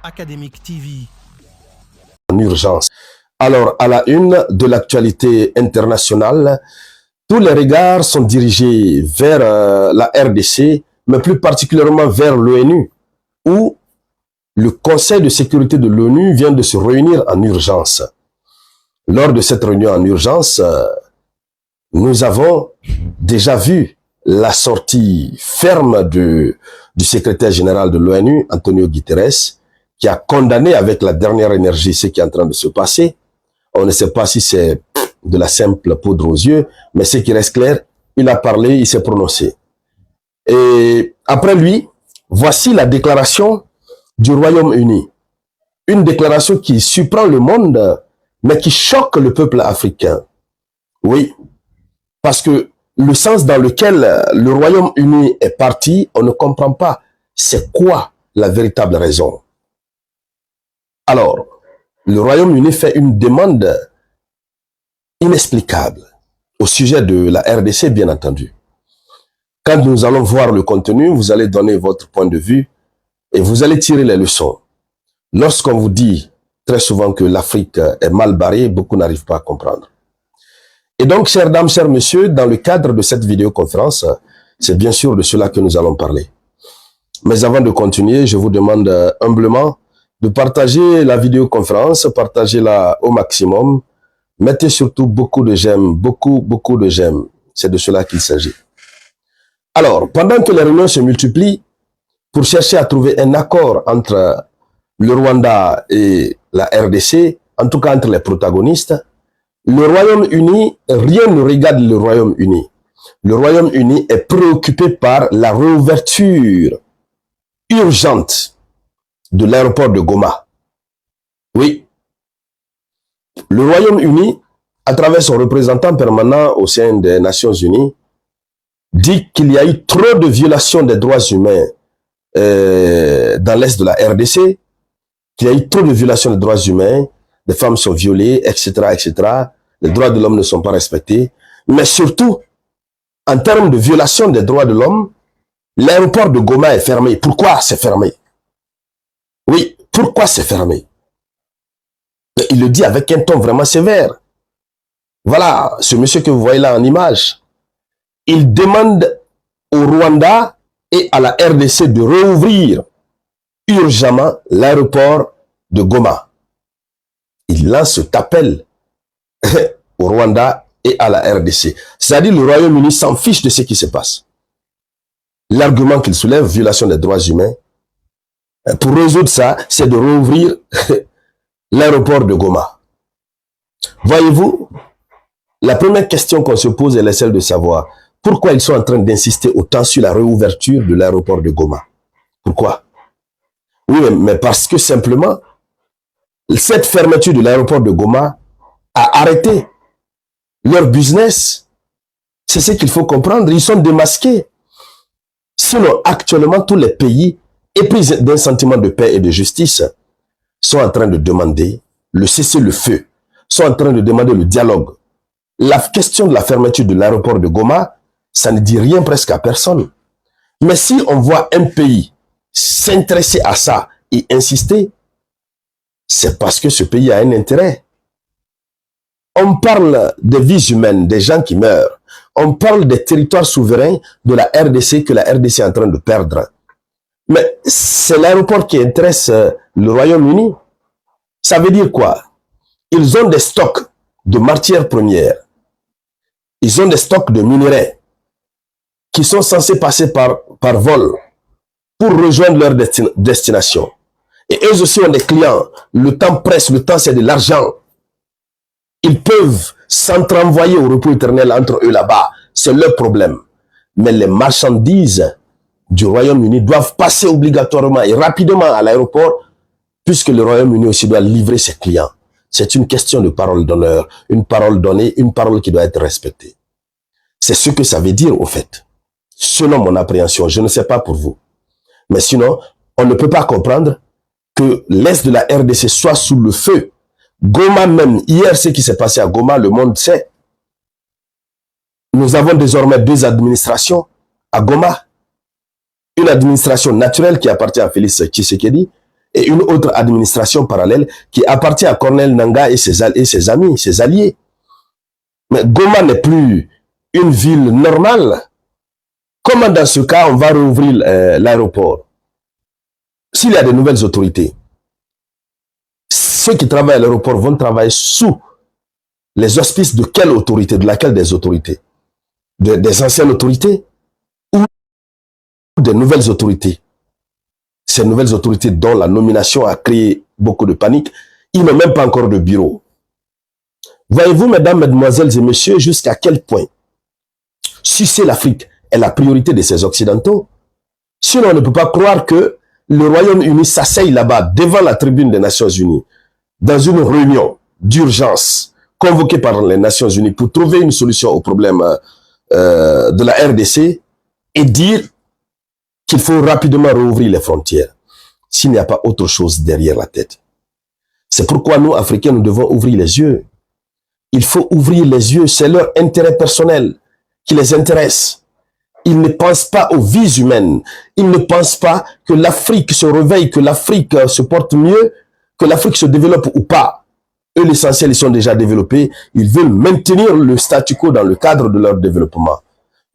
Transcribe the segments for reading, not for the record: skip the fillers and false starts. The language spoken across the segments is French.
Académique TV. En urgence. Alors, à la une de l'actualité internationale, tous les regards sont dirigés vers la RDC, mais plus particulièrement vers l'ONU, où le Conseil de sécurité de l'ONU vient de se réunir en urgence. Lors de cette réunion en urgence, nous avons déjà vu la sortie ferme du secrétaire général de l'ONU, Antonio Guterres, qui a condamné avec la dernière énergie ce qui est en train de se passer. On ne sait pas si c'est de la simple poudre aux yeux, mais ce qui reste clair, il a parlé, il s'est prononcé. Et après lui, voici la déclaration du Royaume-Uni. Une déclaration qui surprend le monde, mais qui choque le peuple africain. Oui, parce que le sens dans lequel le Royaume-Uni est parti, on ne comprend pas. C'est quoi la véritable raison? Alors, le Royaume-Uni fait une demande inexplicable au sujet de la RDC, bien entendu. Quand nous allons voir le contenu, vous allez donner votre point de vue et vous allez tirer les leçons. Lorsqu'on vous dit très souvent que l'Afrique est mal barrée, beaucoup n'arrivent pas à comprendre. Et donc, chères dames, chers messieurs, dans le cadre de cette vidéoconférence, c'est bien sûr de cela que nous allons parler. Mais avant de continuer, je vous demande humblement de partager la vidéoconférence, partagez-la au maximum. Mettez surtout beaucoup de j'aime, beaucoup de j'aime. C'est de cela qu'il s'agit. Alors, pendant que les réunions se multiplient pour chercher à trouver un accord entre le Rwanda et la RDC, en tout cas entre les protagonistes, le Royaume-Uni, rien ne regarde le Royaume-Uni. Le Royaume-Uni est préoccupé par la réouverture urgente de l'aéroport de Goma. Oui. Le Royaume-Uni, à travers son représentant permanent au sein des Nations Unies, dit qu'il y a eu trop de violations des droits humains dans l'est de la RDC, qu'il y a eu trop de violations des droits humains, des femmes sont violées, etc., etc. Les droits de l'homme ne sont pas respectés. Mais surtout, en termes de violation des droits de l'homme, l'aéroport de Goma est fermé. Pourquoi c'est fermé? Oui, pourquoi c'est fermé? Il le dit avec un ton vraiment sévère. Voilà, ce monsieur que vous voyez là en image. Il demande au Rwanda et à la RDC de rouvrir urgemment l'aéroport de Goma. Il lance cet appel au Rwanda et à la RDC. C'est-à-dire le Royaume-Uni s'en fiche de ce qui se passe. L'argument qu'il soulève, violation des droits humains, pour résoudre ça, c'est de rouvrir l'aéroport de Goma. Voyez-vous, la première question qu'on se pose est celle de savoir pourquoi ils sont en train d'insister autant sur la réouverture de l'aéroport de Goma. Pourquoi? Oui, mais parce que simplement, cette fermeture de l'aéroport de Goma a arrêté leur business. C'est ce qu'il faut comprendre. Ils sont démasqués. Sinon, actuellement, tous les pays, épris d'un sentiment de paix et de justice, sont en train de demander le cessez-le-feu, sont en train de demander le dialogue. La question de la fermeture de l'aéroport de Goma, ça ne dit rien presque à personne. Mais si on voit un pays s'intéresser à ça et insister, c'est parce que ce pays a un intérêt. On parle des vies humaines, des gens qui meurent. On parle des territoires souverains de la RDC que la RDC est en train de perdre. Mais c'est l'aéroport qui intéresse le Royaume-Uni. Ça veut dire quoi? Ils ont des stocks de matières premières. Ils ont des stocks de minerais qui sont censés passer par vol pour rejoindre leur destination. Et eux aussi ont des clients. Le temps presse, le temps c'est de l'argent. Ils peuvent s'entre-envoyer au repos éternel entre eux là-bas. C'est leur problème. Mais les marchandises du Royaume-Uni doivent passer obligatoirement et rapidement à l'aéroport puisque le Royaume-Uni aussi doit livrer ses clients. C'est une question de parole d'honneur, une parole donnée, une parole qui doit être respectée. C'est ce que ça veut dire au fait. Selon mon appréhension, je ne sais pas pour vous. Mais sinon, on ne peut pas comprendre que l'Est de la RDC soit sous le feu. Goma même, hier, ce qui s'est passé à Goma, le monde sait. Nous avons désormais deux administrations à Goma. Une administration naturelle qui appartient à Félix Tshisekedi et une autre administration parallèle qui appartient à Corneille Nangaa et ses amis, ses alliés. Mais Goma n'est plus une ville normale. Comment dans ce cas on va rouvrir l'aéroport? S'il y a de nouvelles autorités, ceux qui travaillent à l'aéroport vont travailler sous les auspices de quelle autorité? De laquelle des autorités? Des anciennes autorités ou des nouvelles autorités? Ces nouvelles autorités dont la nomination a créé beaucoup de panique, ils n'ont même pas encore de bureau. Voyez-vous, mesdames, mesdemoiselles et messieurs, jusqu'à quel point sucer l'Afrique est la priorité de ces Occidentaux? Sinon, on ne peut pas croire que le Royaume-Uni s'asseye là-bas, devant la tribune des Nations Unies, dans une réunion d'urgence convoquée par les Nations Unies pour trouver une solution au problème de la RDC et dire qu'il faut rapidement rouvrir les frontières s'il n'y a pas autre chose derrière la tête. C'est pourquoi nous, Africains, nous devons ouvrir les yeux. Il faut ouvrir les yeux, c'est leur intérêt personnel qui les intéresse. Ils ne pensent pas aux vies humaines. Ils ne pensent pas que l'Afrique se réveille, que l'Afrique se porte mieux, que l'Afrique se développe ou pas. Eux, l'essentiel, ils sont déjà développés. Ils veulent maintenir le statu quo dans le cadre de leur développement.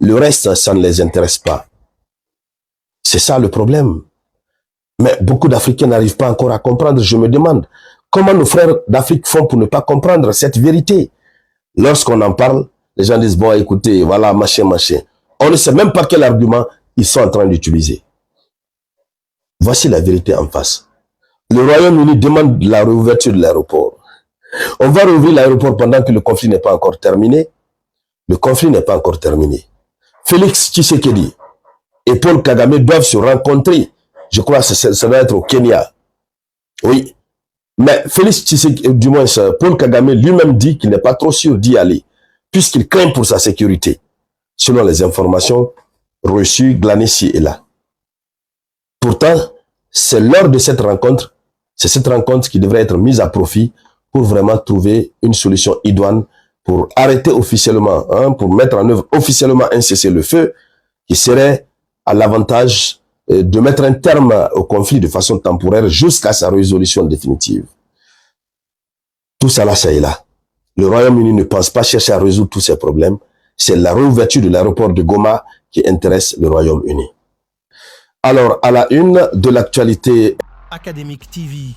Le reste, ça ne les intéresse pas. C'est ça le problème. Mais beaucoup d'Africains n'arrivent pas encore à comprendre. Je me demande comment nos frères d'Afrique font pour ne pas comprendre cette vérité. Lorsqu'on en parle, les gens disent, bon, écoutez, voilà, machin, machin. On ne sait même pas quel argument ils sont en train d'utiliser. Voici la vérité en face. Le Royaume-Uni demande la réouverture de l'aéroport. On va rouvrir l'aéroport pendant que le conflit n'est pas encore terminé. Le conflit n'est pas encore terminé. Félix Tshisekedi et Paul Kagame doivent se rencontrer. Je crois que ça doit être au Kenya. Oui. Mais Félix Tshisekedi, du moins Paul Kagame lui-même dit qu'il n'est pas trop sûr d'y aller, puisqu'il craint pour sa sécurité, selon les informations reçues, glanées ci et là. Pourtant, c'est lors de cette rencontre, c'est cette rencontre qui devrait être mise à profit pour vraiment trouver une solution idoine pour arrêter officiellement, pour mettre en œuvre officiellement un cessez-le-feu qui serait à l'avantage de mettre un terme au conflit de façon temporaire jusqu'à sa résolution définitive. Tout ça là, ça est là. Le Royaume-Uni ne pense pas chercher à résoudre tous ces problèmes. C'est la réouverture de l'aéroport de Goma qui intéresse le Royaume-Uni. Alors, à la une de l'actualité Académique TV.